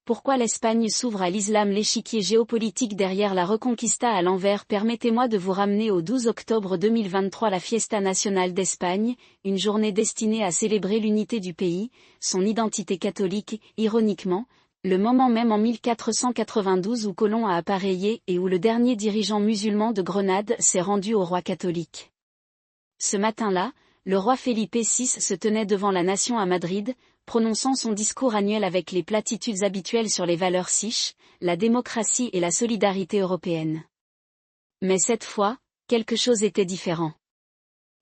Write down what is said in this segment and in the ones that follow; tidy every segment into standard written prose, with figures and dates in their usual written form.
Pourquoi l'Espagne s'ouvre à l'islam? L'échiquier géopolitique derrière la Reconquista à l'envers. Permettez-moi de vous ramener au 12 octobre 2023, la Fiesta Nacional d'Espagne, une journée destinée à célébrer l'unité du pays, son identité catholique, ironiquement, le moment même en 1492 où Colomb a appareillé et où le dernier dirigeant musulman de Grenade s'est rendu au roi catholique. Ce matin-là, le roi Felipe VI se tenait devant la nation à Madrid, prononçant son discours annuel avec les platitudes habituelles sur les valeurs siches, la démocratie et la solidarité européenne. Mais cette fois, quelque chose était différent.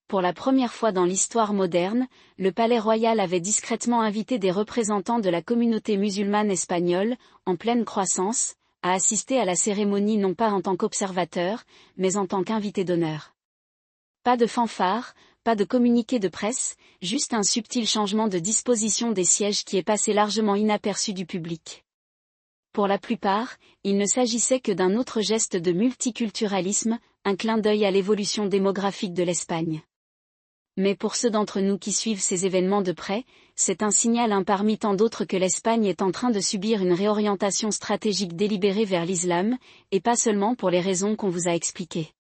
Pour la première fois dans l'histoire moderne, le palais royal avait discrètement invité des représentants de la communauté musulmane espagnole, en pleine croissance, à assister à la cérémonie non pas en tant qu'observateurs, mais en tant qu'invités d'honneur. Pas de fanfare, pas de communiqué de presse, juste un subtil changement de disposition des sièges qui est passé largement inaperçu du public. Pour la plupart, il ne s'agissait que d'un autre geste de multiculturalisme, un clin d'œil à l'évolution démographique de l'Espagne. Mais pour ceux d'entre nous qui suivent ces événements de près, c'est un signal parmi tant d'autres que l'Espagne est en train de subir une réorientation stratégique délibérée vers l'islam, et pas seulement pour les raisons qu'on vous a expliquées.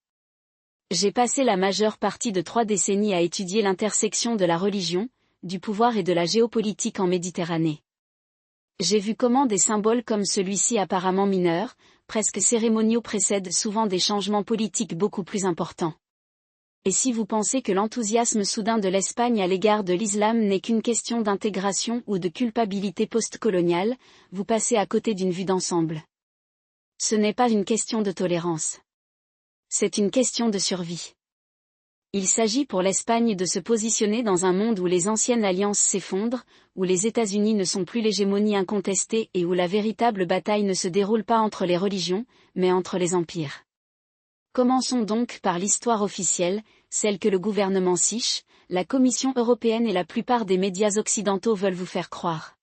J'ai passé la majeure partie de 3 décennies à étudier l'intersection de la religion, du pouvoir et de la géopolitique en Méditerranée. J'ai vu comment des symboles comme celui-ci apparemment mineurs, presque cérémoniaux précèdent souvent des changements politiques beaucoup plus importants. Et si vous pensez que l'enthousiasme soudain de l'Espagne à l'égard de l'islam n'est qu'une question d'intégration ou de culpabilité post-coloniale, vous passez à côté d'une vue d'ensemble. Ce n'est pas une question de tolérance. C'est une question de survie. Il s'agit pour l'Espagne de se positionner dans un monde où les anciennes alliances s'effondrent, où les États-Unis ne sont plus l'hégémonie incontestée et où la véritable bataille ne se déroule pas entre les religions, mais entre les empires. Commençons donc par l'histoire officielle, celle que le gouvernement siche, la Commission européenne et la plupart des médias occidentaux veulent vous faire croire.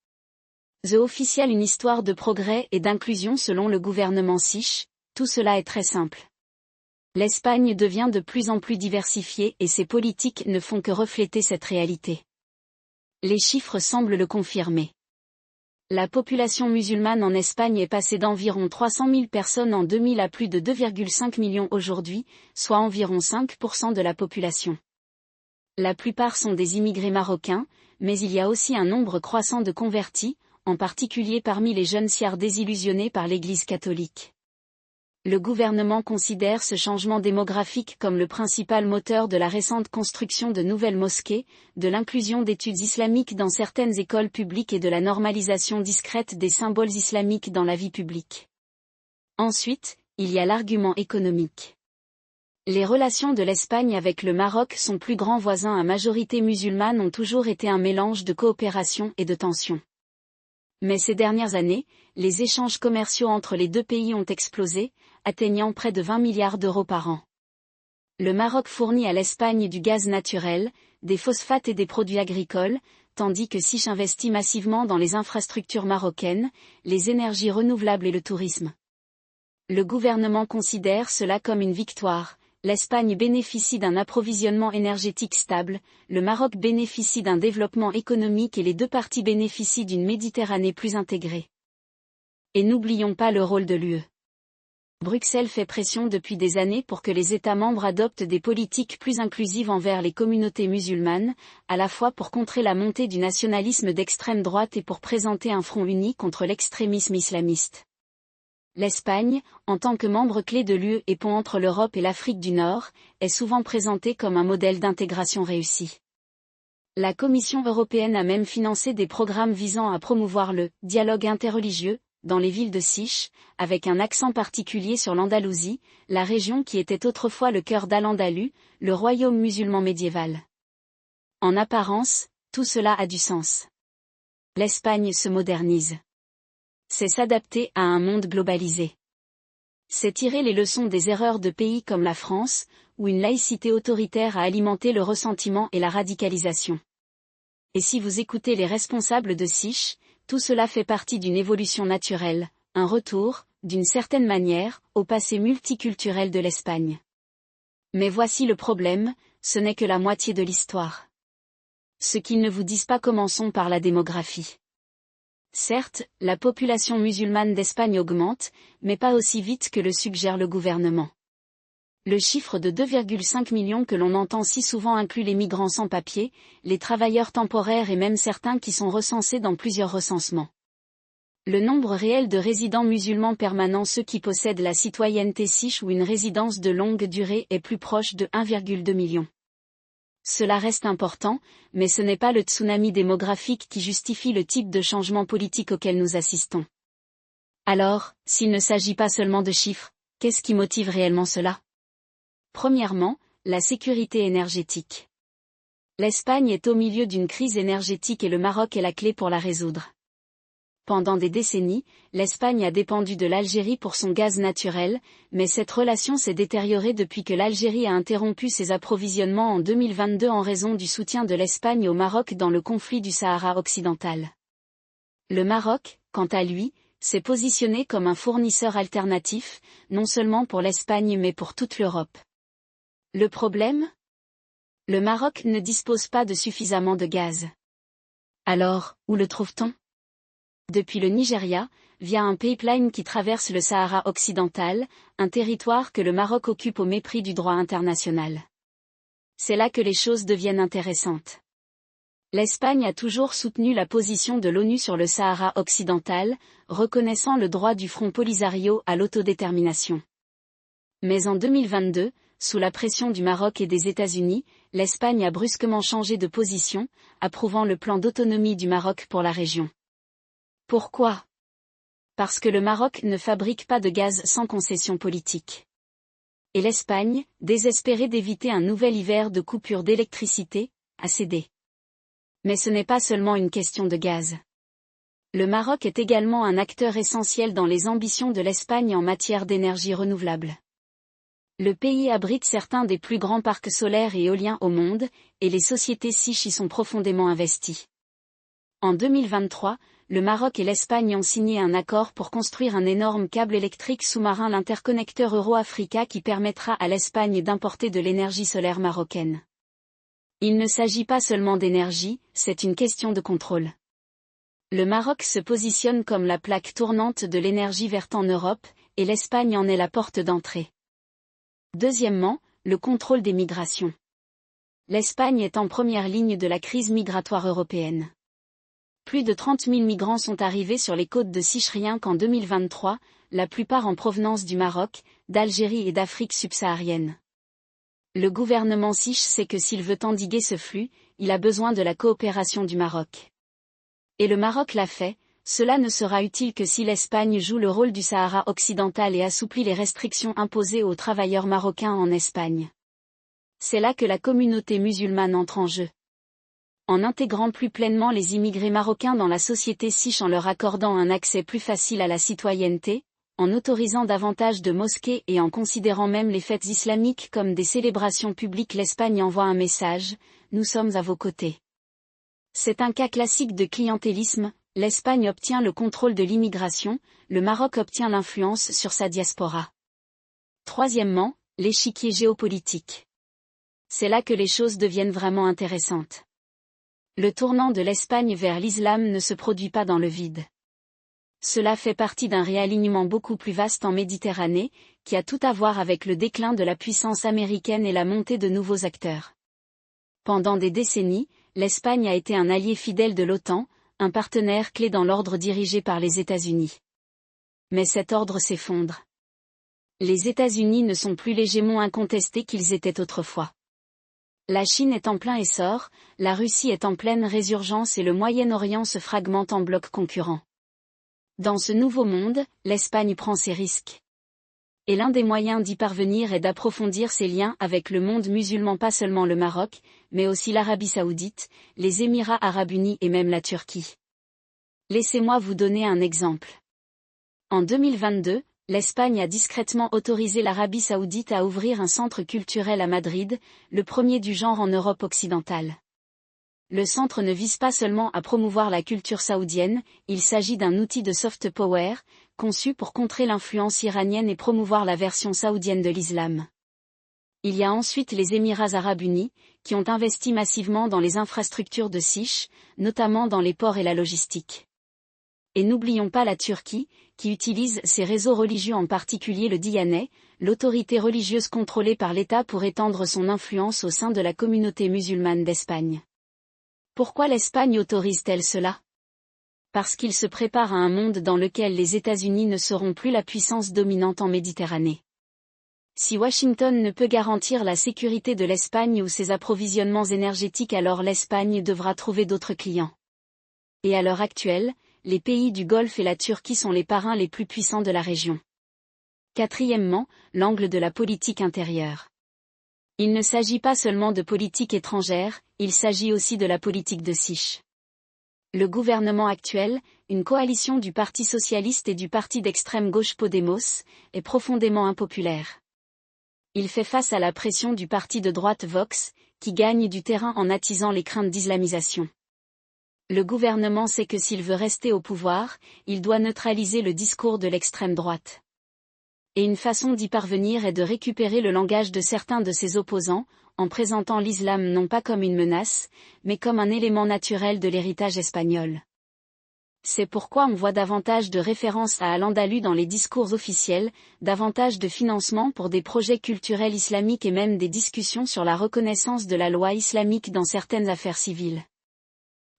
The Official, une histoire de progrès et d'inclusion selon le gouvernement siche, tout cela est très simple. L'Espagne devient de plus en plus diversifiée et ses politiques ne font que refléter cette réalité. Les chiffres semblent le confirmer. La population musulmane en Espagne est passée d'environ 300 000 personnes en 2000 à plus de 2,5 millions aujourd'hui, soit environ 5% de la population. La plupart sont des immigrés marocains, mais il y a aussi un nombre croissant de convertis, en particulier parmi les jeunes siars désillusionnés par l'Église catholique. Le gouvernement considère ce changement démographique comme le principal moteur de la récente construction de nouvelles mosquées, de l'inclusion d'études islamiques dans certaines écoles publiques et de la normalisation discrète des symboles islamiques dans la vie publique. Ensuite, il y a l'argument économique. Les relations de l'Espagne avec le Maroc, son plus grand voisin à majorité musulmane, ont toujours été un mélange de coopération et de tension. Mais ces dernières années, les échanges commerciaux entre les deux pays ont explosé, atteignant près de 20 milliards d'euros par an. Le Maroc fournit à l'Espagne du gaz naturel, des phosphates et des produits agricoles, tandis que Sich investit massivement dans les infrastructures marocaines, les énergies renouvelables et le tourisme. Le gouvernement considère cela comme une victoire. L'Espagne bénéficie d'un approvisionnement énergétique stable, le Maroc bénéficie d'un développement économique et les deux parties bénéficient d'une Méditerranée plus intégrée. Et n'oublions pas le rôle de l'UE. Bruxelles fait pression depuis des années pour que les États membres adoptent des politiques plus inclusives envers les communautés musulmanes, à la fois pour contrer la montée du nationalisme d'extrême droite et pour présenter un front uni contre l'extrémisme islamiste. L'Espagne, en tant que membre clé de l'UE et pont entre l'Europe et l'Afrique du Nord, est souvent présentée comme un modèle d'intégration réussi. La Commission européenne a même financé des programmes visant à promouvoir le « dialogue interreligieux » dans les villes de Sich, avec un accent particulier sur l'Andalousie, la région qui était autrefois le cœur d'Al-Andalus, le royaume musulman médiéval. En apparence, tout cela a du sens. L'Espagne se modernise. C'est s'adapter à un monde globalisé. C'est tirer les leçons des erreurs de pays comme la France, où une laïcité autoritaire a alimenté le ressentiment et la radicalisation. Et si vous écoutez les responsables de Sich, tout cela fait partie d'une évolution naturelle, un retour, d'une certaine manière, au passé multiculturel de l'Espagne. Mais voici le problème, ce n'est que la moitié de l'histoire. Ce qu'ils ne vous disent pas, commençons par la démographie. Certes, la population musulmane d'Espagne augmente, mais pas aussi vite que le suggère le gouvernement. Le chiffre de 2,5 millions que l'on entend si souvent inclut les migrants sans papier, les travailleurs temporaires et même certains qui sont recensés dans plusieurs recensements. Le nombre réel de résidents musulmans permanents, ceux qui possèdent la citoyenneté siche ou une résidence de longue durée, est plus proche de 1,2 million. Cela reste important, mais ce n'est pas le tsunami démographique qui justifie le type de changement politique auquel nous assistons. Alors, s'il ne s'agit pas seulement de chiffres, qu'est-ce qui motive réellement cela ? Premièrement, la sécurité énergétique. L'Espagne est au milieu d'une crise énergétique et le Maroc est la clé pour la résoudre. Pendant des décennies, l'Espagne a dépendu de l'Algérie pour son gaz naturel, mais cette relation s'est détériorée depuis que l'Algérie a interrompu ses approvisionnements en 2022 en raison du soutien de l'Espagne au Maroc dans le conflit du Sahara occidental. Le Maroc, quant à lui, s'est positionné comme un fournisseur alternatif, non seulement pour l'Espagne mais pour toute l'Europe. Le problème ? Le Maroc ne dispose pas de suffisamment de gaz. Alors, où le trouve-t-on ? Depuis le Nigeria, via un pipeline qui traverse le Sahara occidental, un territoire que le Maroc occupe au mépris du droit international. C'est là que les choses deviennent intéressantes. L'Espagne a toujours soutenu la position de l'ONU sur le Sahara occidental, reconnaissant le droit du Front Polisario à l'autodétermination. Mais en 2022, sous la pression du Maroc et des États-Unis, l'Espagne a brusquement changé de position, approuvant le plan d'autonomie du Maroc pour la région. Pourquoi ? Parce que le Maroc ne fabrique pas de gaz sans concession politique. Et l'Espagne, désespérée d'éviter un nouvel hiver de coupure d'électricité, a cédé. Mais ce n'est pas seulement une question de gaz. Le Maroc est également un acteur essentiel dans les ambitions de l'Espagne en matière d'énergie renouvelable. Le pays abrite certains des plus grands parcs solaires et éoliens au monde, et les sociétés siches y sont profondément investies. En 2023, le Maroc et l'Espagne ont signé un accord pour construire un énorme câble électrique sous-marin, l'interconnecteur Euro-Africa, qui permettra à l'Espagne d'importer de l'énergie solaire marocaine. Il ne s'agit pas seulement d'énergie, c'est une question de contrôle. Le Maroc se positionne comme la plaque tournante de l'énergie verte en Europe, et l'Espagne en est la porte d'entrée. Deuxièmement, le contrôle des migrations. L'Espagne est en première ligne de la crise migratoire européenne. Plus de 30 000 migrants sont arrivés sur les côtes de Siche rien qu'en 2023, la plupart en provenance du Maroc, d'Algérie et d'Afrique subsaharienne. Le gouvernement siche sait que s'il veut endiguer ce flux, il a besoin de la coopération du Maroc. Et le Maroc l'a fait, cela ne sera utile que si l'Espagne joue le rôle du Sahara occidental et assouplit les restrictions imposées aux travailleurs marocains en Espagne. C'est là que la communauté musulmane entre en jeu. En intégrant plus pleinement les immigrés marocains dans la société siche, en leur accordant un accès plus facile à la citoyenneté, en autorisant davantage de mosquées et en considérant même les fêtes islamiques comme des célébrations publiques, l'Espagne envoie un message: nous sommes à vos côtés. C'est un cas classique de clientélisme, l'Espagne obtient le contrôle de l'immigration, le Maroc obtient l'influence sur sa diaspora. Troisièmement, l'échiquier géopolitique. C'est là que les choses deviennent vraiment intéressantes. Le tournant de l'Espagne vers l'islam ne se produit pas dans le vide. Cela fait partie d'un réalignement beaucoup plus vaste en Méditerranée, qui a tout à voir avec le déclin de la puissance américaine et la montée de nouveaux acteurs. Pendant des décennies, l'Espagne a été un allié fidèle de l'OTAN, un partenaire clé dans l'ordre dirigé par les États-Unis. Mais cet ordre s'effondre. Les États-Unis ne sont plus l'hégémon incontesté qu'ils étaient autrefois. La Chine est en plein essor, la Russie est en pleine résurgence et le Moyen-Orient se fragmente en blocs concurrents. Dans ce nouveau monde, l'Espagne prend ses risques. Et l'un des moyens d'y parvenir est d'approfondir ses liens avec le monde musulman, pas seulement le Maroc, mais aussi l'Arabie Saoudite, les Émirats Arabes Unis et même la Turquie. Laissez-moi vous donner un exemple. En 2022, l'Espagne a discrètement autorisé l'Arabie Saoudite à ouvrir un centre culturel à Madrid, le premier du genre en Europe occidentale. Le centre ne vise pas seulement à promouvoir la culture saoudienne, il s'agit d'un outil de soft power, conçu pour contrer l'influence iranienne et promouvoir la version saoudienne de l'islam. Il y a ensuite les Émirats Arabes Unis, qui ont investi massivement dans les infrastructures de Siche, notamment dans les ports et la logistique. Et n'oublions pas la Turquie, qui utilise ses réseaux religieux, en particulier le Diyanet, l'autorité religieuse contrôlée par l'État, pour étendre son influence au sein de la communauté musulmane d'Espagne. Pourquoi l'Espagne autorise-t-elle cela? Parce qu'il se prépare à un monde dans lequel les États-Unis ne seront plus la puissance dominante en Méditerranée. Si Washington ne peut garantir la sécurité de l'Espagne ou ses approvisionnements énergétiques, alors l'Espagne devra trouver d'autres clients. Et à l'heure actuelle, les pays du Golfe et la Turquie sont les parrains les plus puissants de la région. Quatrièmement, l'angle de la politique intérieure. Il ne s'agit pas seulement de politique étrangère, il s'agit aussi de la politique de Sich. Le gouvernement actuel, une coalition du Parti socialiste et du parti d'extrême gauche Podemos, est profondément impopulaire. Il fait face à la pression du parti de droite Vox, qui gagne du terrain en attisant les craintes d'islamisation. Le gouvernement sait que s'il veut rester au pouvoir, il doit neutraliser le discours de l'extrême droite. Et une façon d'y parvenir est de récupérer le langage de certains de ses opposants, en présentant l'islam non pas comme une menace, mais comme un élément naturel de l'héritage espagnol. C'est pourquoi on voit davantage de références à Al-Andalus dans les discours officiels, davantage de financement pour des projets culturels islamiques et même des discussions sur la reconnaissance de la loi islamique dans certaines affaires civiles.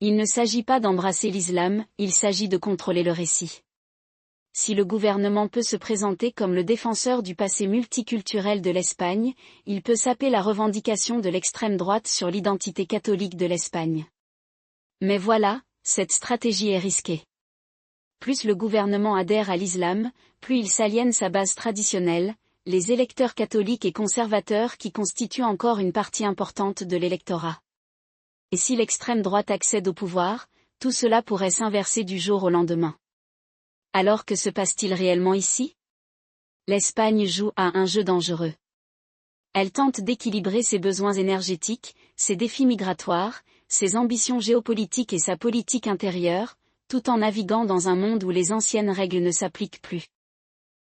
Il ne s'agit pas d'embrasser l'islam, il s'agit de contrôler le récit. Si le gouvernement peut se présenter comme le défenseur du passé multiculturel de l'Espagne, il peut saper la revendication de l'extrême droite sur l'identité catholique de l'Espagne. Mais voilà, cette stratégie est risquée. Plus le gouvernement adhère à l'islam, plus il s'aliène sa base traditionnelle, les électeurs catholiques et conservateurs qui constituent encore une partie importante de l'électorat. Et si l'extrême droite accède au pouvoir, tout cela pourrait s'inverser du jour au lendemain. Alors que se passe-t-il réellement ici? L'Espagne joue à un jeu dangereux. Elle tente d'équilibrer ses besoins énergétiques, ses défis migratoires, ses ambitions géopolitiques et sa politique intérieure, tout en naviguant dans un monde où les anciennes règles ne s'appliquent plus.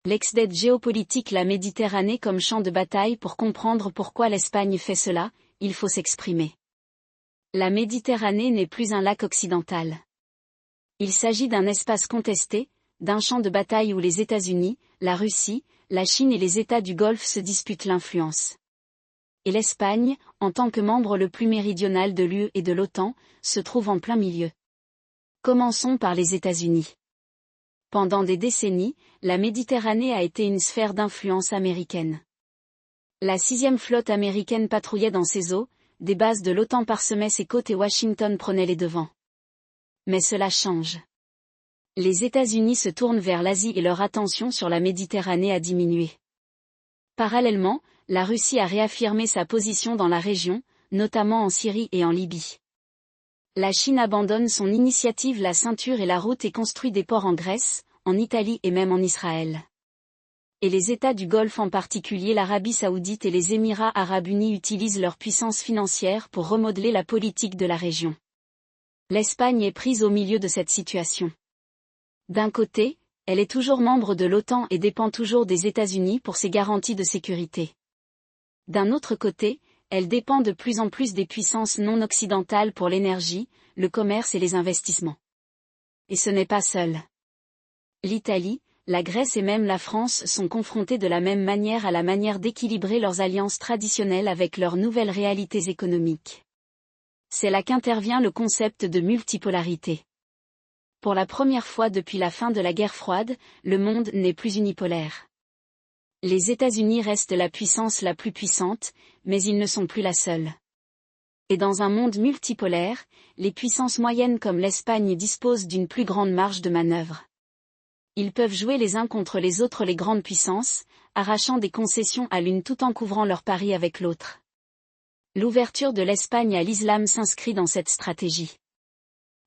L'ex-dette géopolitique, la Méditerranée comme champ de bataille. Pour comprendre pourquoi l'Espagne fait cela, il faut s'exprimer. La Méditerranée n'est plus un lac occidental. Il s'agit d'un espace contesté, d'un champ de bataille où les États-Unis, la Russie, la Chine et les États du Golfe se disputent l'influence. Et l'Espagne, en tant que membre le plus méridional de l'UE et de l'OTAN, se trouve en plein milieu. Commençons par les États-Unis. Pendant des décennies, la Méditerranée a été une sphère d'influence américaine. La 6e flotte américaine patrouillait dans ses eaux, des bases de l'OTAN parsemaient ses côtes et Washington prenait les devants. Mais cela change. Les États-Unis se tournent vers l'Asie et leur attention sur la Méditerranée a diminué. Parallèlement, la Russie a réaffirmé sa position dans la région, notamment en Syrie et en Libye. La Chine abandonne son initiative la ceinture et la route et construit des ports en Grèce, en Italie et même en Israël. Et les États du Golfe, en particulier l'Arabie saoudite et les Émirats arabes unis, utilisent leur puissance financière pour remodeler la politique de la région. L'Espagne est prise au milieu de cette situation. D'un côté, elle est toujours membre de l'OTAN et dépend toujours des États-Unis pour ses garanties de sécurité. D'un autre côté, elle dépend de plus en plus des puissances non occidentales pour l'énergie, le commerce et les investissements. Et ce n'est pas seul. L'Italie, la Grèce et même la France sont confrontées de la même manière à la manière d'équilibrer leurs alliances traditionnelles avec leurs nouvelles réalités économiques. C'est là qu'intervient le concept de multipolarité. Pour la première fois depuis la fin de la guerre froide, le monde n'est plus unipolaire. Les États-Unis restent la puissance la plus puissante, mais ils ne sont plus la seule. Et dans un monde multipolaire, les puissances moyennes comme l'Espagne disposent d'une plus grande marge de manœuvre. Ils peuvent jouer les uns contre les autres les grandes puissances, arrachant des concessions à l'une tout en couvrant leur pari avec l'autre. L'ouverture de l'Espagne à l'islam s'inscrit dans cette stratégie.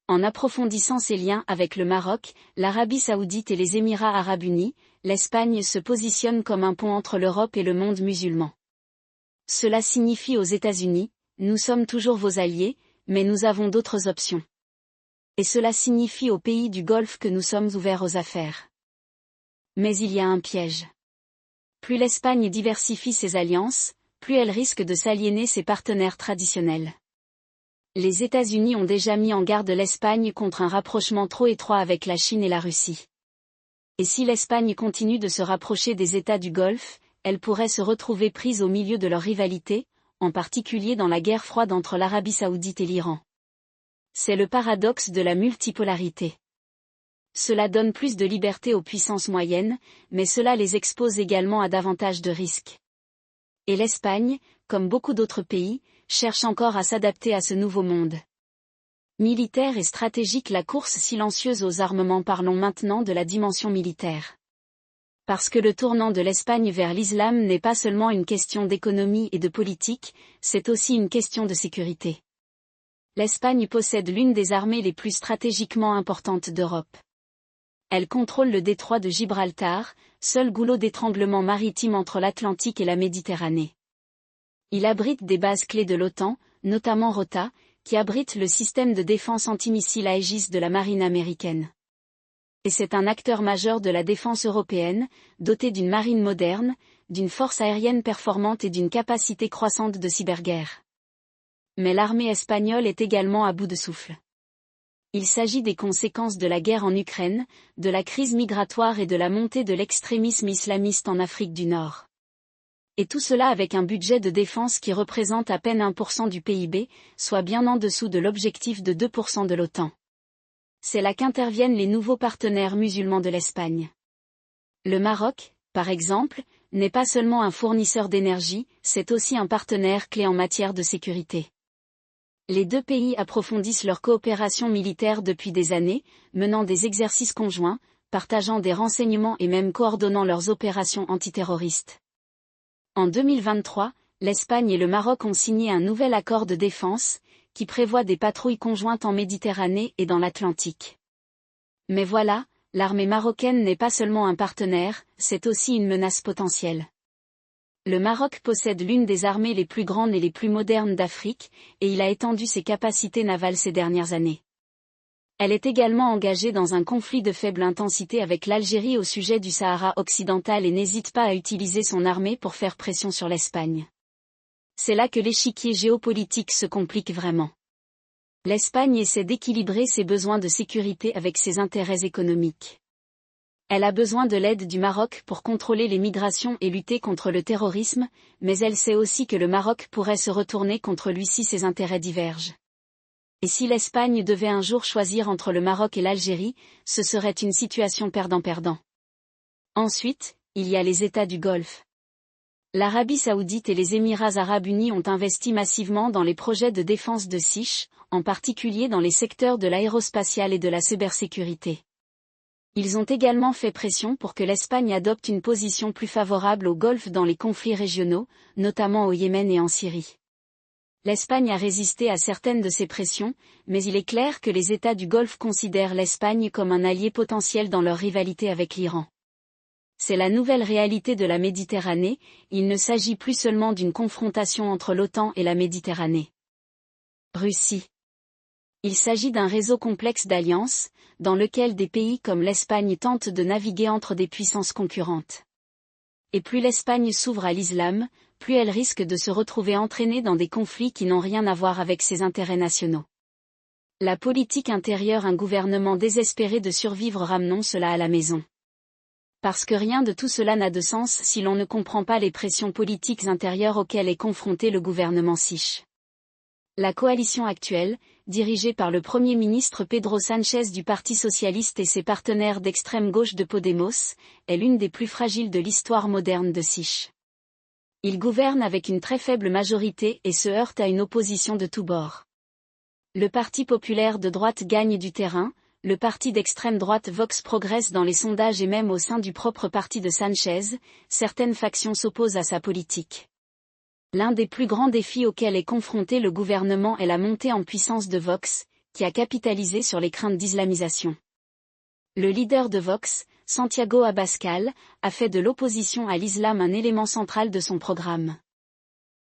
En approfondissant ses liens avec le Maroc, l'Arabie saoudite et les Émirats arabes unis, l'Espagne se positionne comme un pont entre l'Europe et le monde musulman. Cela signifie aux États-Unis, nous sommes toujours vos alliés, mais nous avons d'autres options. Et cela signifie aux pays du Golfe que nous sommes ouverts aux affaires. Mais il y a un piège. Plus l'Espagne diversifie ses alliances, plus elle risque de s'aliéner ses partenaires traditionnels. Les États-Unis ont déjà mis en garde l'Espagne contre un rapprochement trop étroit avec la Chine et la Russie. Et si l'Espagne continue de se rapprocher des États du Golfe, elle pourrait se retrouver prise au milieu de leur rivalité, en particulier dans la guerre froide entre l'Arabie saoudite et l'Iran. C'est le paradoxe de la multipolarité. Cela donne plus de liberté aux puissances moyennes, mais cela les expose également à davantage de risques. Et l'Espagne, comme beaucoup d'autres pays, cherche encore à s'adapter à ce nouveau monde. Militaire et stratégique, la course silencieuse aux armements. Parlons maintenant de la dimension militaire. Parce que le tournant de l'Espagne vers l'islam n'est pas seulement une question d'économie et de politique, c'est aussi une question de sécurité. L'Espagne possède l'une des armées les plus stratégiquement importantes d'Europe. Elle contrôle le détroit de Gibraltar, seul goulot d'étranglement maritime entre l'Atlantique et la Méditerranée. Il abrite des bases clés de l'OTAN, notamment Rota, qui abrite le système de défense antimissile Aegis de la marine américaine. Et c'est un acteur majeur de la défense européenne, doté d'une marine moderne, d'une force aérienne performante et d'une capacité croissante de cyberguerre. Mais l'armée espagnole est également à bout de souffle. Il s'agit des conséquences de la guerre en Ukraine, de la crise migratoire et de la montée de l'extrémisme islamiste en Afrique du Nord. Et tout cela avec un budget de défense qui représente à peine 1% du PIB, soit bien en dessous de l'objectif de 2% de l'OTAN. C'est là qu'interviennent les nouveaux partenaires musulmans de l'Espagne. Le Maroc, par exemple, n'est pas seulement un fournisseur d'énergie, c'est aussi un partenaire clé en matière de sécurité. Les deux pays approfondissent leur coopération militaire depuis des années, menant des exercices conjoints, partageant des renseignements et même coordonnant leurs opérations antiterroristes. En 2023, l'Espagne et le Maroc ont signé un nouvel accord de défense, qui prévoit des patrouilles conjointes en Méditerranée et dans l'Atlantique. Mais voilà, l'armée marocaine n'est pas seulement un partenaire, c'est aussi une menace potentielle. Le Maroc possède l'une des armées les plus grandes et les plus modernes d'Afrique, et il a étendu ses capacités navales ces dernières années. Elle est également engagée dans un conflit de faible intensité avec l'Algérie au sujet du Sahara occidental et n'hésite pas à utiliser son armée pour faire pression sur l'Espagne. C'est là que l'échiquier géopolitique se complique vraiment. L'Espagne essaie d'équilibrer ses besoins de sécurité avec ses intérêts économiques. Elle a besoin de l'aide du Maroc pour contrôler les migrations et lutter contre le terrorisme, mais elle sait aussi que le Maroc pourrait se retourner contre lui si ses intérêts divergent. Et si l'Espagne devait un jour choisir entre le Maroc et l'Algérie, ce serait une situation perdant-perdant. Ensuite, il y a les États du Golfe. L'Arabie saoudite et les Émirats arabes unis ont investi massivement dans les projets de défense de SICH, en particulier dans les secteurs de l'aérospatiale et de la cybersécurité. Ils ont également fait pression pour que l'Espagne adopte une position plus favorable au Golfe dans les conflits régionaux, notamment au Yémen et en Syrie. L'Espagne a résisté à certaines de ces pressions, mais il est clair que les États du Golfe considèrent l'Espagne comme un allié potentiel dans leur rivalité avec l'Iran. C'est la nouvelle réalité de la Méditerranée, il ne s'agit plus seulement d'une confrontation entre l'OTAN et la Méditerranée. Russie. Il s'agit d'un réseau complexe d'alliances, dans lequel des pays comme l'Espagne tentent de naviguer entre des puissances concurrentes. Et plus l'Espagne s'ouvre à l'islam, plus elle risque de se retrouver entraînée dans des conflits qui n'ont rien à voir avec ses intérêts nationaux. La politique intérieure, un gouvernement désespéré de survivre, ramenons cela à la maison. Parce que rien de tout cela n'a de sens si l'on ne comprend pas les pressions politiques intérieures auxquelles est confronté le gouvernement SICH. La coalition actuelle, dirigée par le Premier ministre Pedro Sánchez du Parti socialiste et ses partenaires d'extrême gauche de Podemos, est l'une des plus fragiles de l'histoire moderne de SICH. Il gouverne avec une très faible majorité et se heurte à une opposition de tous bords. Le Parti populaire de droite gagne du terrain, le parti d'extrême droite Vox progresse dans les sondages et même au sein du propre parti de Sánchez, certaines factions s'opposent à sa politique. L'un des plus grands défis auxquels est confronté le gouvernement est la montée en puissance de Vox, qui a capitalisé sur les craintes d'islamisation. Le leader de Vox, Santiago Abascal, a fait de l'opposition à l'islam un élément central de son programme.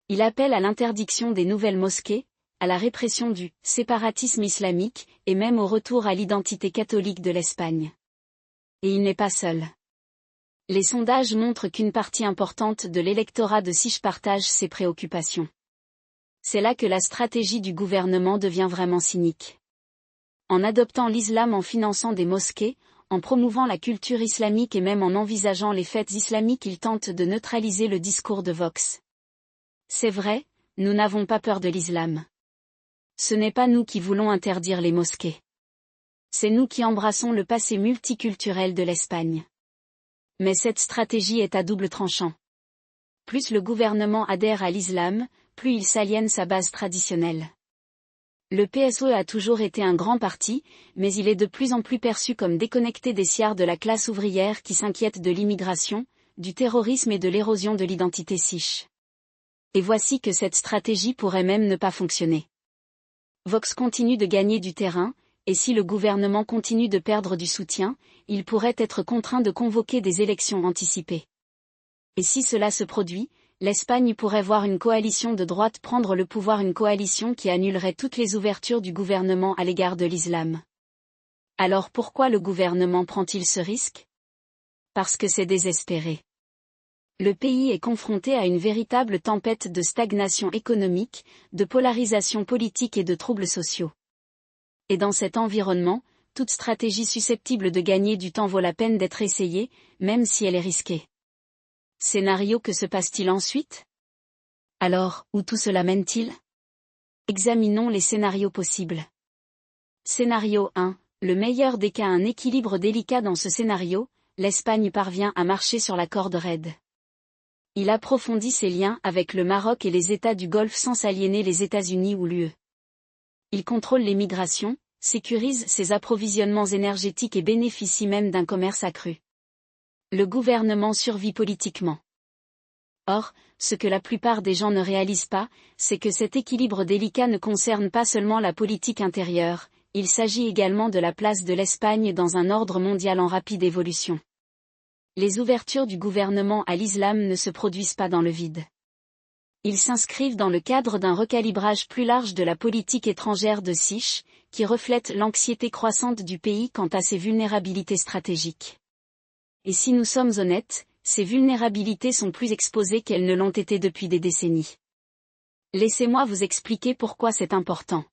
Il appelle à l'interdiction des nouvelles mosquées, à la répression du séparatisme islamique, et même au retour à l'identité catholique de l'Espagne. Et il n'est pas seul. Les sondages montrent qu'une partie importante de l'électorat de SICH partage ses préoccupations. C'est là que la stratégie du gouvernement devient vraiment cynique. En adoptant l'islam, en finançant des mosquées, en promouvant la culture islamique et même en envisageant les fêtes islamiques, il tente de neutraliser le discours de Vox. C'est vrai, nous n'avons pas peur de l'islam. Ce n'est pas nous qui voulons interdire les mosquées. C'est nous qui embrassons le passé multiculturel de l'Espagne. Mais cette stratégie est à double tranchant. Plus le gouvernement adhère à l'islam, plus il s'aliène sa base traditionnelle. Le PSOE a toujours été un grand parti, mais il est de plus en plus perçu comme déconnecté des siards de la classe ouvrière qui s'inquiète de l'immigration, du terrorisme et de l'érosion de l'identité siche. Et voici que cette stratégie pourrait même ne pas fonctionner. Vox continue de gagner du terrain, et si le gouvernement continue de perdre du soutien, il pourrait être contraint de convoquer des élections anticipées. Et si cela se produit, l'Espagne pourrait voir une coalition de droite prendre le pouvoir, une coalition qui annulerait toutes les ouvertures du gouvernement à l'égard de l'islam. Alors pourquoi le gouvernement prend-il ce risque? Parce que c'est désespéré. Le pays est confronté à une véritable tempête de stagnation économique, de polarisation politique et de troubles sociaux. Et dans cet environnement, toute stratégie susceptible de gagner du temps vaut la peine d'être essayée, même si elle est risquée. Scénario: que se passe-t-il ensuite? Alors, où tout cela mène-t-il? Examinons les scénarios possibles. Scénario 1. Le meilleur des cas, un équilibre délicat. Dans ce scénario, l'Espagne parvient à marcher sur la corde raide. Il approfondit ses liens avec le Maroc et les États du Golfe sans s'aliéner les États-Unis ou l'UE. Il contrôle les migrations, sécurise ses approvisionnements énergétiques et bénéficie même d'un commerce accru. Le gouvernement survit politiquement. Or, ce que la plupart des gens ne réalisent pas, c'est que cet équilibre délicat ne concerne pas seulement la politique intérieure, il s'agit également de la place de l'Espagne dans un ordre mondial en rapide évolution. Les ouvertures du gouvernement à l'islam ne se produisent pas dans le vide. Ils s'inscrivent dans le cadre d'un recalibrage plus large de la politique étrangère de Sich, qui reflète l'anxiété croissante du pays quant à ses vulnérabilités stratégiques. Et si nous sommes honnêtes, ces vulnérabilités sont plus exposées qu'elles ne l'ont été depuis des décennies. Laissez-moi vous expliquer pourquoi c'est important.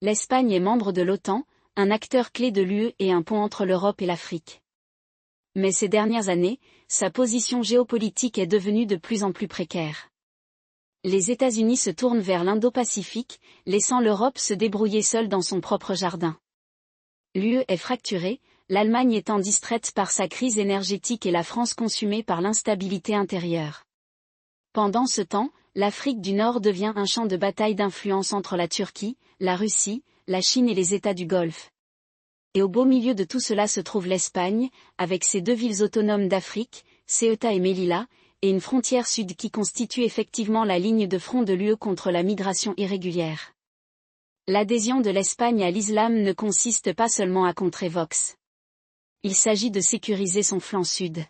L'Espagne est membre de l'OTAN, un acteur clé de l'UE et un pont entre l'Europe et l'Afrique. Mais ces dernières années, sa position géopolitique est devenue de plus en plus précaire. Les États-Unis se tournent vers l'Indo-Pacifique, laissant l'Europe se débrouiller seule dans son propre jardin. L'UE est fracturée, l'Allemagne étant distraite par sa crise énergétique et la France consumée par l'instabilité intérieure. Pendant ce temps, l'Afrique du Nord devient un champ de bataille d'influence entre la Turquie, la Russie, la Chine et les États du Golfe. Et au beau milieu de tout cela se trouve l'Espagne, avec ses 2 villes autonomes d'Afrique, Ceuta et Melilla, et une frontière sud qui constitue effectivement la ligne de front de l'UE contre la migration irrégulière. L'adhésion de l'Espagne à l'islam ne consiste pas seulement à contrer Vox. Il s'agit de sécuriser son flanc sud.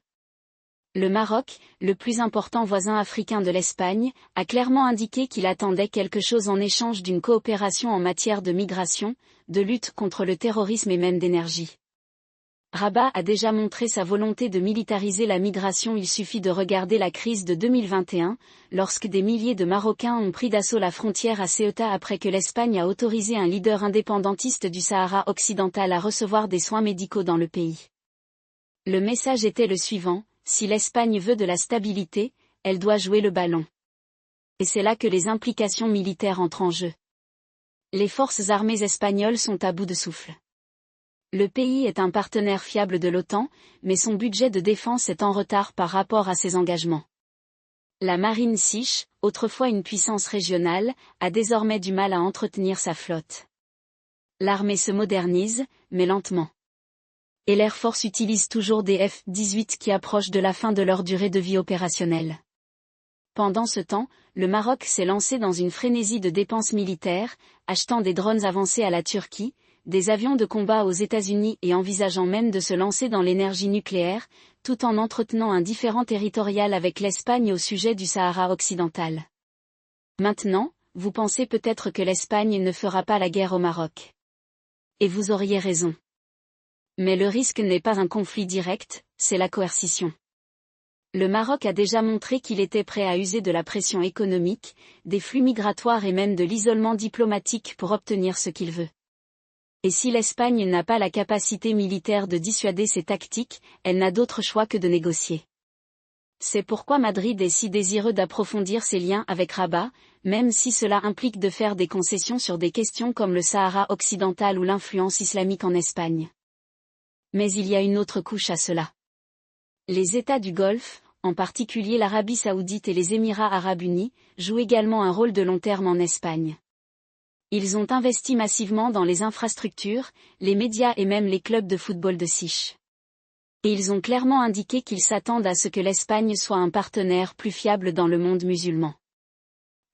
Le Maroc, le plus important voisin africain de l'Espagne, a clairement indiqué qu'il attendait quelque chose en échange d'une coopération en matière de migration, de lutte contre le terrorisme et même d'énergie. Rabat a déjà montré sa volonté de militariser la migration. Il suffit de regarder la crise de 2021, lorsque des milliers de Marocains ont pris d'assaut la frontière à Ceuta après que l'Espagne a autorisé un leader indépendantiste du Sahara occidental à recevoir des soins médicaux dans le pays. Le message était le suivant: si l'Espagne veut de la stabilité, elle doit jouer le ballon. Et c'est là que les implications militaires entrent en jeu. Les forces armées espagnoles sont à bout de souffle. Le pays est un partenaire fiable de l'OTAN, mais son budget de défense est en retard par rapport à ses engagements. La marine Sich, autrefois une puissance régionale, a désormais du mal à entretenir sa flotte. L'armée se modernise, mais lentement. Et l'Air Force utilise toujours des F-18 qui approchent de la fin de leur durée de vie opérationnelle. Pendant ce temps, le Maroc s'est lancé dans une frénésie de dépenses militaires, achetant des drones avancés à la Turquie, des avions de combat aux États-Unis et envisageant même de se lancer dans l'énergie nucléaire, tout en entretenant un différend territorial avec l'Espagne au sujet du Sahara occidental. Maintenant, vous pensez peut-être que l'Espagne ne fera pas la guerre au Maroc. Et vous auriez raison. Mais le risque n'est pas un conflit direct, c'est la coercition. Le Maroc a déjà montré qu'il était prêt à user de la pression économique, des flux migratoires et même de l'isolement diplomatique pour obtenir ce qu'il veut. Et si l'Espagne n'a pas la capacité militaire de dissuader ces tactiques, elle n'a d'autre choix que de négocier. C'est pourquoi Madrid est si désireux d'approfondir ses liens avec Rabat, même si cela implique de faire des concessions sur des questions comme le Sahara occidental ou l'influence islamique en Espagne. Mais il y a une autre couche à cela. Les États du Golfe, en particulier l'Arabie Saoudite et les Émirats Arabes Unis, jouent également un rôle de long terme en Espagne. Ils ont investi massivement dans les infrastructures, les médias et même les clubs de football de Sich. Et ils ont clairement indiqué qu'ils s'attendent à ce que l'Espagne soit un partenaire plus fiable dans le monde musulman.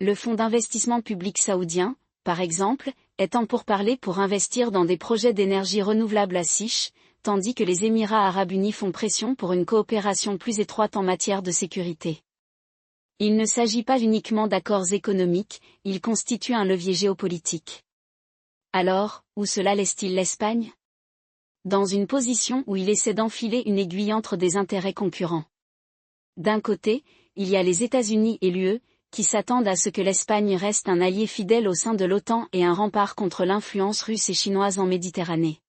Le fonds d'investissement public saoudien, par exemple, est en pourparlers pour investir dans des projets d'énergie renouvelable à Sich, tandis que les Émirats Arabes Unis font pression pour une coopération plus étroite en matière de sécurité. Il ne s'agit pas uniquement d'accords économiques, ils constituent un levier géopolitique. Alors, où cela laisse-t-il l'Espagne ? Dans une position où il essaie d'enfiler une aiguille entre des intérêts concurrents. D'un côté, il y a les États-Unis et l'UE, qui s'attendent à ce que l'Espagne reste un allié fidèle au sein de l'OTAN et un rempart contre l'influence russe et chinoise en Méditerranée.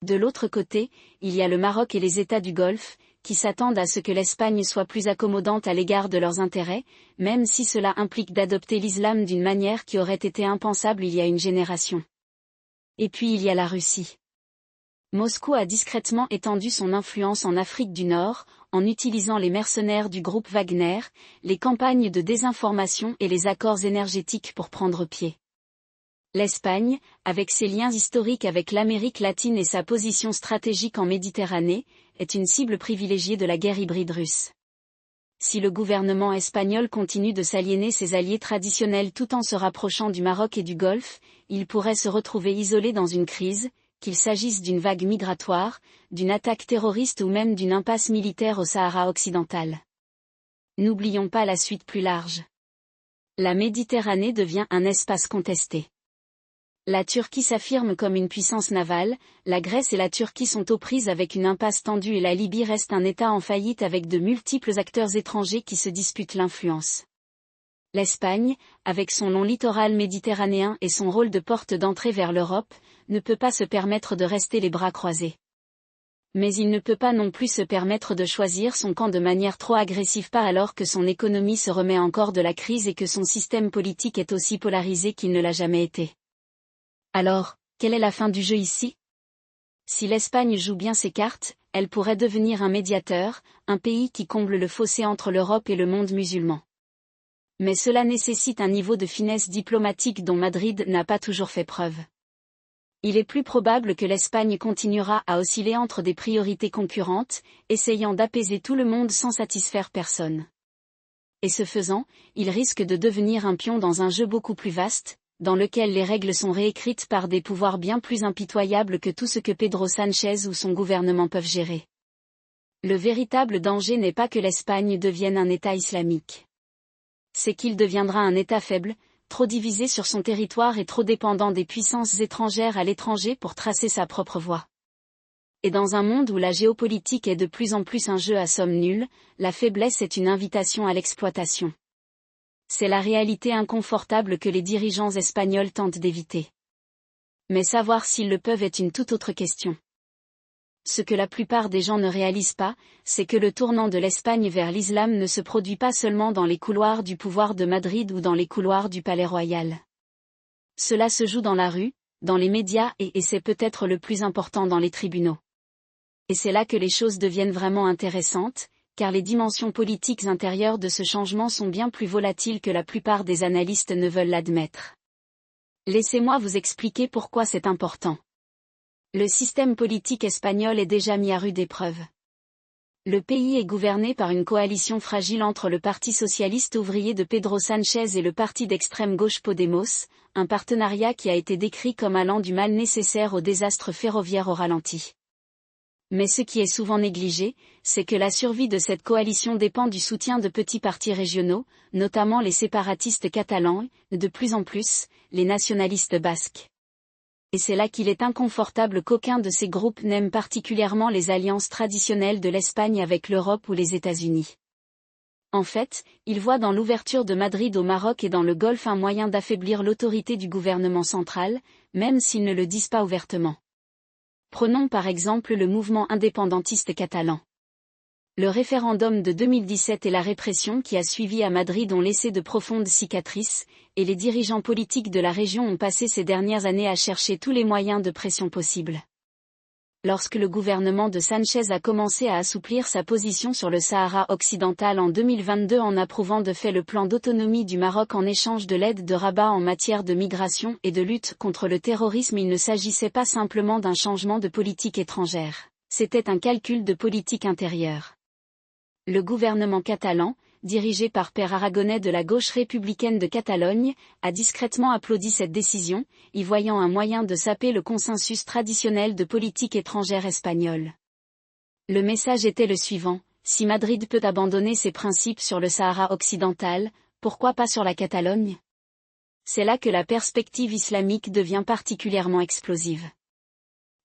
De l'autre côté, il y a le Maroc et les États du Golfe, qui s'attendent à ce que l'Espagne soit plus accommodante à l'égard de leurs intérêts, même si cela implique d'adopter l'islam d'une manière qui aurait été impensable il y a une génération. Et puis il y a la Russie. Moscou a discrètement étendu son influence en Afrique du Nord, en utilisant les mercenaires du groupe Wagner, les campagnes de désinformation et les accords énergétiques pour prendre pied. L'Espagne, avec ses liens historiques avec l'Amérique latine et sa position stratégique en Méditerranée, est une cible privilégiée de la guerre hybride russe. Si le gouvernement espagnol continue de s'aliéner ses alliés traditionnels tout en se rapprochant du Maroc et du Golfe, il pourrait se retrouver isolé dans une crise, qu'il s'agisse d'une vague migratoire, d'une attaque terroriste ou même d'une impasse militaire au Sahara occidental. N'oublions pas la suite plus large. La Méditerranée devient un espace contesté. La Turquie s'affirme comme une puissance navale, la Grèce et la Turquie sont aux prises avec une impasse tendue et la Libye reste un État en faillite avec de multiples acteurs étrangers qui se disputent l'influence. L'Espagne, avec son long littoral méditerranéen et son rôle de porte d'entrée vers l'Europe, ne peut pas se permettre de rester les bras croisés. Mais il ne peut pas non plus se permettre de choisir son camp de manière trop agressive pas alors que son économie se remet encore de la crise et que son système politique est aussi polarisé qu'il ne l'a jamais été. Alors, quelle est la fin du jeu ici ? Si l'Espagne joue bien ses cartes, elle pourrait devenir un médiateur, un pays qui comble le fossé entre l'Europe et le monde musulman. Mais cela nécessite un niveau de finesse diplomatique dont Madrid n'a pas toujours fait preuve. Il est plus probable que l'Espagne continuera à osciller entre des priorités concurrentes, essayant d'apaiser tout le monde sans satisfaire personne. Et ce faisant, il risque de devenir un pion dans un jeu beaucoup plus vaste, dans lequel les règles sont réécrites par des pouvoirs bien plus impitoyables que tout ce que Pedro Sánchez ou son gouvernement peuvent gérer. Le véritable danger n'est pas que l'Espagne devienne un État islamique. C'est qu'il deviendra un État faible, trop divisé sur son territoire et trop dépendant des puissances étrangères à l'étranger pour tracer sa propre voie. Et dans un monde où la géopolitique est de plus en plus un jeu à somme nulle, la faiblesse est une invitation à l'exploitation. C'est la réalité inconfortable que les dirigeants espagnols tentent d'éviter. Mais savoir s'ils le peuvent est une toute autre question. Ce que la plupart des gens ne réalisent pas, c'est que le tournant de l'Espagne vers l'islam ne se produit pas seulement dans les couloirs du pouvoir de Madrid ou dans les couloirs du Palais Royal. Cela se joue dans la rue, dans les médias et c'est peut-être le plus important dans les tribunaux. Et c'est là que les choses deviennent vraiment intéressantes, car les dimensions politiques intérieures de ce changement sont bien plus volatiles que la plupart des analystes ne veulent l'admettre. Laissez-moi vous expliquer pourquoi c'est important. Le système politique espagnol est déjà mis à rude épreuve. Le pays est gouverné par une coalition fragile entre le Parti socialiste ouvrier de Pedro Sánchez et le parti d'extrême gauche Podemos, un partenariat qui a été décrit comme allant du mal nécessaire au désastre ferroviaire au ralenti. Mais ce qui est souvent négligé, c'est que la survie de cette coalition dépend du soutien de petits partis régionaux, notamment les séparatistes catalans et, de plus en plus, les nationalistes basques. Et c'est là qu'il est inconfortable qu'aucun de ces groupes n'aime particulièrement les alliances traditionnelles de l'Espagne avec l'Europe ou les États-Unis. En fait, il voit dans l'ouverture de Madrid au Maroc et dans le Golfe un moyen d'affaiblir l'autorité du gouvernement central, même s'ils ne le disent pas ouvertement. Prenons par exemple le mouvement indépendantiste catalan. Le référendum de 2017 et la répression qui a suivi à Madrid ont laissé de profondes cicatrices, et les dirigeants politiques de la région ont passé ces dernières années à chercher tous les moyens de pression possibles. Lorsque le gouvernement de Sánchez a commencé à assouplir sa position sur le Sahara occidental en 2022 en approuvant de fait le plan d'autonomie du Maroc en échange de l'aide de Rabat en matière de migration et de lutte contre le terrorisme, il ne s'agissait pas simplement d'un changement de politique étrangère, c'était un calcul de politique intérieure. Le gouvernement catalan, dirigé par Pere Aragonès de la gauche républicaine de Catalogne, a discrètement applaudi cette décision, y voyant un moyen de saper le consensus traditionnel de politique étrangère espagnole. Le message était le suivant: si Madrid peut abandonner ses principes sur le Sahara occidental, pourquoi pas sur la Catalogne? C'est là que la perspective islamique devient particulièrement explosive.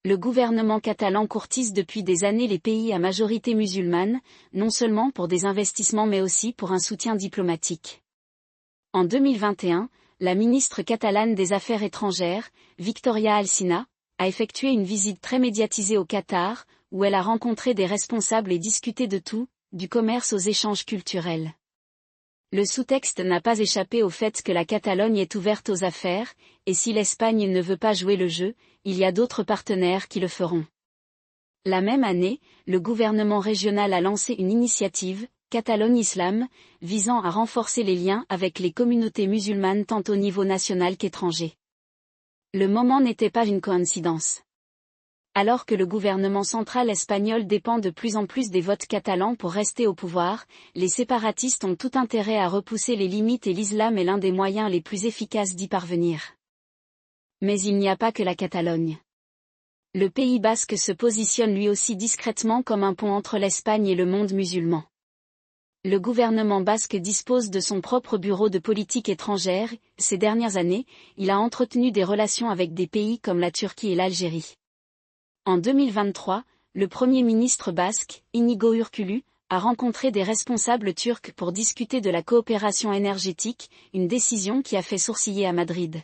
Le gouvernement catalan courtise depuis des années les pays à majorité musulmane, non seulement pour des investissements mais aussi pour un soutien diplomatique. En 2021, la ministre catalane des Affaires étrangères, Victoria Alsina, a effectué une visite très médiatisée au Qatar, où elle a rencontré des responsables et discuté de tout, du commerce aux échanges culturels. Le sous-texte n'a pas échappé au fait que la Catalogne est ouverte aux affaires, et si l'Espagne ne veut pas jouer le jeu, il y a d'autres partenaires qui le feront. La même année, le gouvernement régional a lancé une initiative, Catalogne Islam, visant à renforcer les liens avec les communautés musulmanes tant au niveau national qu'étranger. Le moment n'était pas une coïncidence. Alors que le gouvernement central espagnol dépend de plus en plus des votes catalans pour rester au pouvoir, les séparatistes ont tout intérêt à repousser les limites et l'islam est l'un des moyens les plus efficaces d'y parvenir. Mais il n'y a pas que la Catalogne. Le Pays basque se positionne lui aussi discrètement comme un pont entre l'Espagne et le monde musulman. Le gouvernement basque dispose de son propre bureau de politique étrangère. Ces dernières années, il a entretenu des relations avec des pays comme la Turquie et l'Algérie. En 2023, le Premier ministre basque, Inigo Urkullu, a rencontré des responsables turcs pour discuter de la coopération énergétique, une décision qui a fait sourciller à Madrid.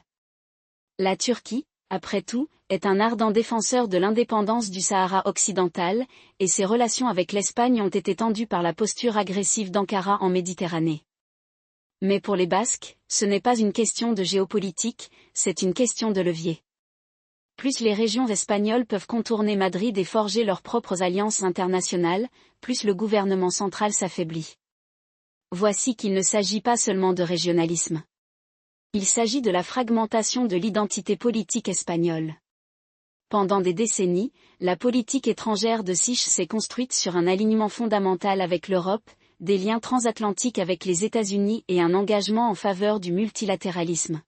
La Turquie, après tout, est un ardent défenseur de l'indépendance du Sahara occidental, et ses relations avec l'Espagne ont été tendues par la posture agressive d'Ankara en Méditerranée. Mais pour les Basques, ce n'est pas une question de géopolitique, c'est une question de levier. Plus les régions espagnoles peuvent contourner Madrid et forger leurs propres alliances internationales, plus le gouvernement central s'affaiblit. Voici qu'il ne s'agit pas seulement de régionalisme. Il s'agit de la fragmentation de l'identité politique espagnole. Pendant des décennies, la politique étrangère de Sich s'est construite sur un alignement fondamental avec l'Europe, des liens transatlantiques avec les États-Unis et un engagement en faveur du multilatéralisme.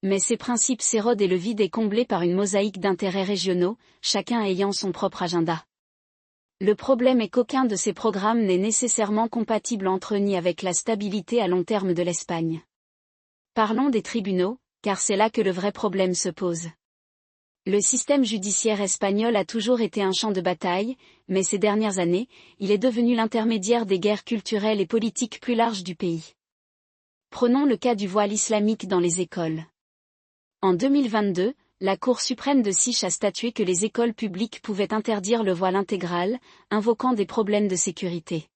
Mais ces principes s'érodent et le vide est comblé par une mosaïque d'intérêts régionaux, chacun ayant son propre agenda. Le problème est qu'aucun de ces programmes n'est nécessairement compatible entre eux ni avec la stabilité à long terme de l'Espagne. Parlons des tribunaux, car c'est là que le vrai problème se pose. Le système judiciaire espagnol a toujours été un champ de bataille, mais ces dernières années, il est devenu l'intermédiaire des guerres culturelles et politiques plus larges du pays. Prenons le cas du voile islamique dans les écoles. En 2022, la Cour suprême de Sich a statué que les écoles publiques pouvaient interdire le voile intégral, invoquant des problèmes de sécurité.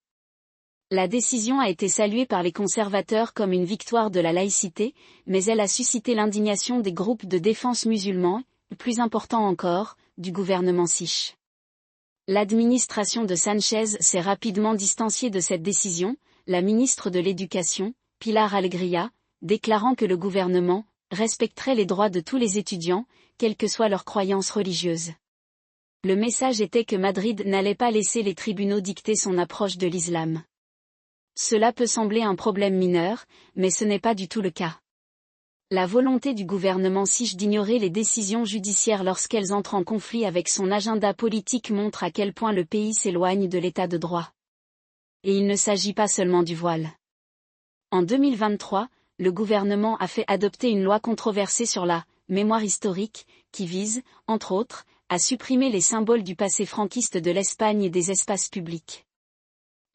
La décision a été saluée par les conservateurs comme une victoire de la laïcité, mais elle a suscité l'indignation des groupes de défense musulmans, et, plus important encore, du gouvernement Sich. L'administration de Sánchez s'est rapidement distanciée de cette décision, la ministre de l'Éducation, Pilar Alegría, déclarant que le gouvernement respecterait les droits de tous les étudiants, quelle que soit leur croyance religieuse. Le message était que Madrid n'allait pas laisser les tribunaux dicter son approche de l'islam. Cela peut sembler un problème mineur, mais ce n'est pas du tout le cas. La volonté du gouvernement Sich d'ignorer les décisions judiciaires lorsqu'elles entrent en conflit avec son agenda politique montre à quel point le pays s'éloigne de l'état de droit. Et il ne s'agit pas seulement du voile. En 2023, le gouvernement a fait adopter une loi controversée sur la « mémoire historique », qui vise, entre autres, à supprimer les symboles du passé franquiste de l'Espagne et des espaces publics.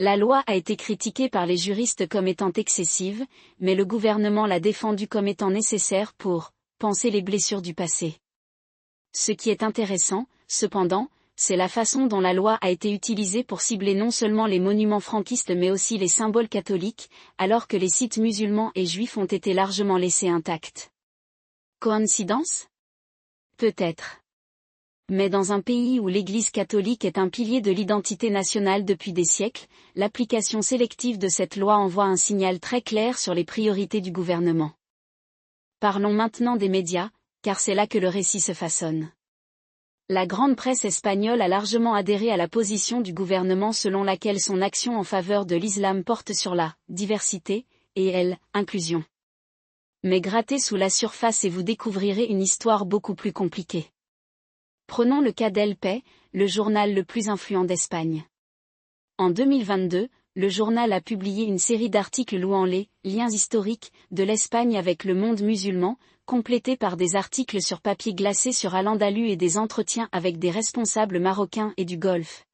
La loi a été critiquée par les juristes comme étant excessive, mais le gouvernement l'a défendue comme étant nécessaire pour panser les blessures du passé. Ce qui est intéressant, cependant, c'est la façon dont la loi a été utilisée pour cibler non seulement les monuments franquistes mais aussi les symboles catholiques, alors que les sites musulmans et juifs ont été largement laissés intacts. Coïncidence ? Peut-être. Mais dans un pays où l'Église catholique est un pilier de l'identité nationale depuis des siècles, l'application sélective de cette loi envoie un signal très clair sur les priorités du gouvernement. Parlons maintenant des médias, car c'est là que le récit se façonne. La grande presse espagnole a largement adhéré à la position du gouvernement selon laquelle son action en faveur de l'islam porte sur la diversité et l'inclusion. Mais grattez sous la surface et vous découvrirez une histoire beaucoup plus compliquée. Prenons le cas d'El País, le journal le plus influent d'Espagne. En 2022, le journal a publié une série d'articles louant les liens historiques de l'Espagne avec le monde musulman, complétés par des articles sur papier glacé sur Al-Andalus et des entretiens avec des responsables marocains et du Golfe.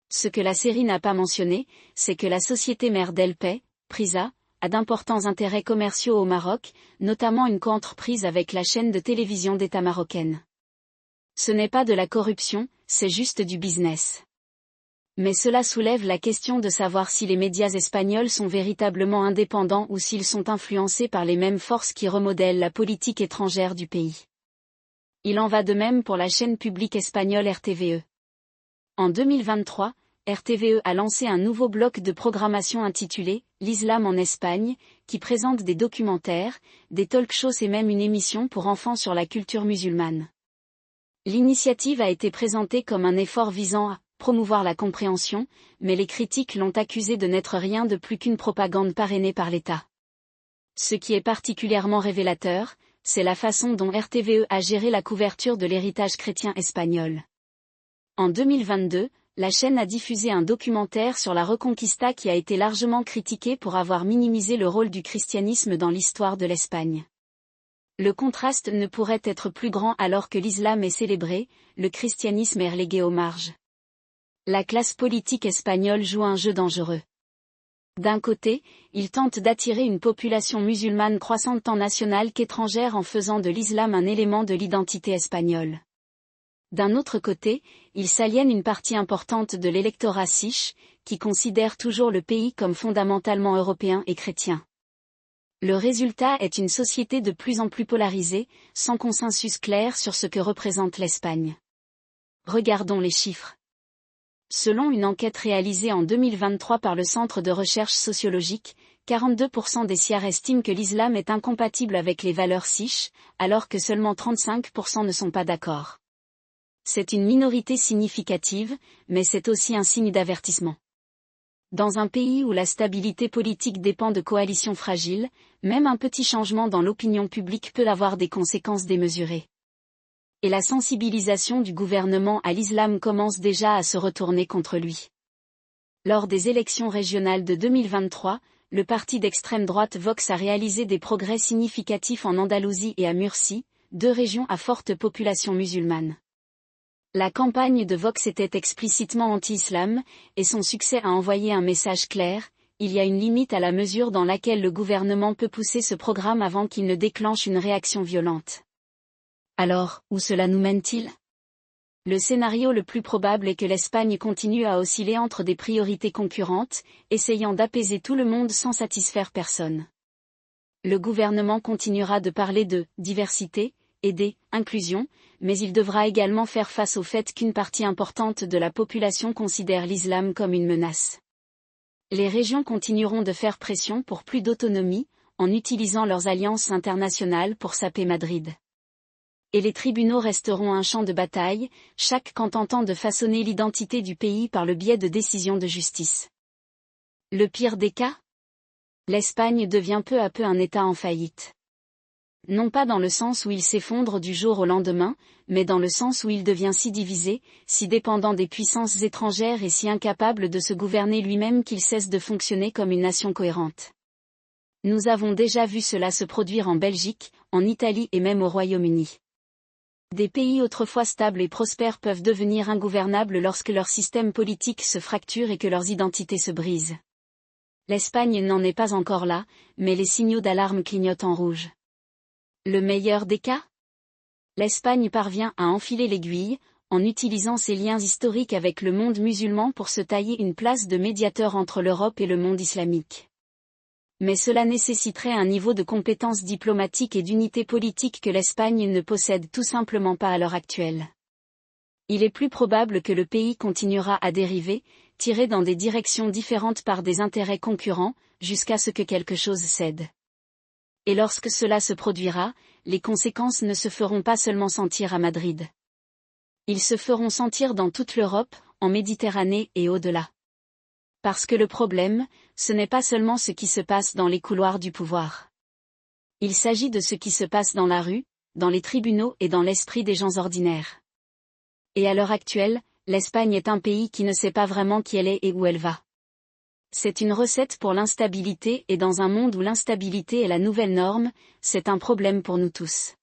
Ce que la série n'a pas mentionné, c'est que la société mère d'El País, Prisa, a d'importants intérêts commerciaux au Maroc, notamment une coentreprise avec la chaîne de télévision d'État marocaine. Ce n'est pas de la corruption, c'est juste du business. Mais cela soulève la question de savoir si les médias espagnols sont véritablement indépendants ou s'ils sont influencés par les mêmes forces qui remodèlent la politique étrangère du pays. Il en va de même pour la chaîne publique espagnole RTVE. En 2023, RTVE a lancé un nouveau bloc de programmation intitulé « L'islam en Espagne », qui présente des documentaires, des talk-shows et même une émission pour enfants sur la culture musulmane. L'initiative a été présentée comme un effort visant à promouvoir la compréhension, mais les critiques l'ont accusé de n'être rien de plus qu'une propagande parrainée par l'État. Ce qui est particulièrement révélateur, c'est la façon dont RTVE a géré la couverture de l'héritage chrétien espagnol. En 2022, la chaîne a diffusé un documentaire sur la Reconquista qui a été largement critiqué pour avoir minimisé le rôle du christianisme dans l'histoire de l'Espagne. Le contraste ne pourrait être plus grand alors que l'islam est célébré, le christianisme est relégué aux marges. La classe politique espagnole joue un jeu dangereux. D'un côté, il tente d'attirer une population musulmane croissante tant nationale qu'étrangère en faisant de l'islam un élément de l'identité espagnole. D'un autre côté, il s'aliène une partie importante de l'électorat siche, qui considère toujours le pays comme fondamentalement européen et chrétien. Le résultat est une société de plus en plus polarisée, sans consensus clair sur ce que représente l'Espagne. Regardons les chiffres. Selon une enquête réalisée en 2023 par le Centre de recherche sociologique, 42% des Siar estiment que l'islam est incompatible avec les valeurs siches, alors que seulement 35% ne sont pas d'accord. C'est une minorité significative, mais c'est aussi un signe d'avertissement. Dans un pays où la stabilité politique dépend de coalitions fragiles, même un petit changement dans l'opinion publique peut avoir des conséquences démesurées. Et la sensibilisation du gouvernement à l'islam commence déjà à se retourner contre lui. Lors des élections régionales de 2023, le parti d'extrême droite Vox a réalisé des progrès significatifs en Andalousie et à Murcie, deux régions à forte population musulmane. La campagne de Vox était explicitement anti-islam, et son succès a envoyé un message clair, il y a une limite à la mesure dans laquelle le gouvernement peut pousser ce programme avant qu'il ne déclenche une réaction violente. Alors, où cela nous mène-t-il ? Le scénario le plus probable est que l'Espagne continue à osciller entre des priorités concurrentes, essayant d'apaiser tout le monde sans satisfaire personne. Le gouvernement continuera de parler de diversité et d'inclusion, mais il devra également faire face au fait qu'une partie importante de la population considère l'islam comme une menace. Les régions continueront de faire pression pour plus d'autonomie, en utilisant leurs alliances internationales pour saper Madrid. Et les tribunaux resteront un champ de bataille, chaque camp tentant de façonner l'identité du pays par le biais de décisions de justice. Le pire des cas ? L'Espagne devient peu à peu un État en faillite. Non pas dans le sens où il s'effondre du jour au lendemain, mais dans le sens où il devient si divisé, si dépendant des puissances étrangères et si incapable de se gouverner lui-même qu'il cesse de fonctionner comme une nation cohérente. Nous avons déjà vu cela se produire en Belgique, en Italie et même au Royaume-Uni. Des pays autrefois stables et prospères peuvent devenir ingouvernables lorsque leur système politique se fracture et que leurs identités se brisent. L'Espagne n'en est pas encore là, mais les signaux d'alarme clignotent en rouge. Le meilleur des cas ? L'Espagne parvient à enfiler l'aiguille, en utilisant ses liens historiques avec le monde musulman pour se tailler une place de médiateur entre l'Europe et le monde islamique. Mais cela nécessiterait un niveau de compétence diplomatique et d'unité politique que l'Espagne ne possède tout simplement pas à l'heure actuelle. Il est plus probable que le pays continuera à dériver, tiré dans des directions différentes par des intérêts concurrents, jusqu'à ce que quelque chose cède. Et lorsque cela se produira, les conséquences ne se feront pas seulement sentir à Madrid. Ils se feront sentir dans toute l'Europe, en Méditerranée et au-delà. Parce que le problème, ce n'est pas seulement ce qui se passe dans les couloirs du pouvoir. Il s'agit de ce qui se passe dans la rue, dans les tribunaux et dans l'esprit des gens ordinaires. Et à l'heure actuelle, l'Espagne est un pays qui ne sait pas vraiment qui elle est et où elle va. C'est une recette pour l'instabilité et dans un monde où l'instabilité est la nouvelle norme, c'est un problème pour nous tous.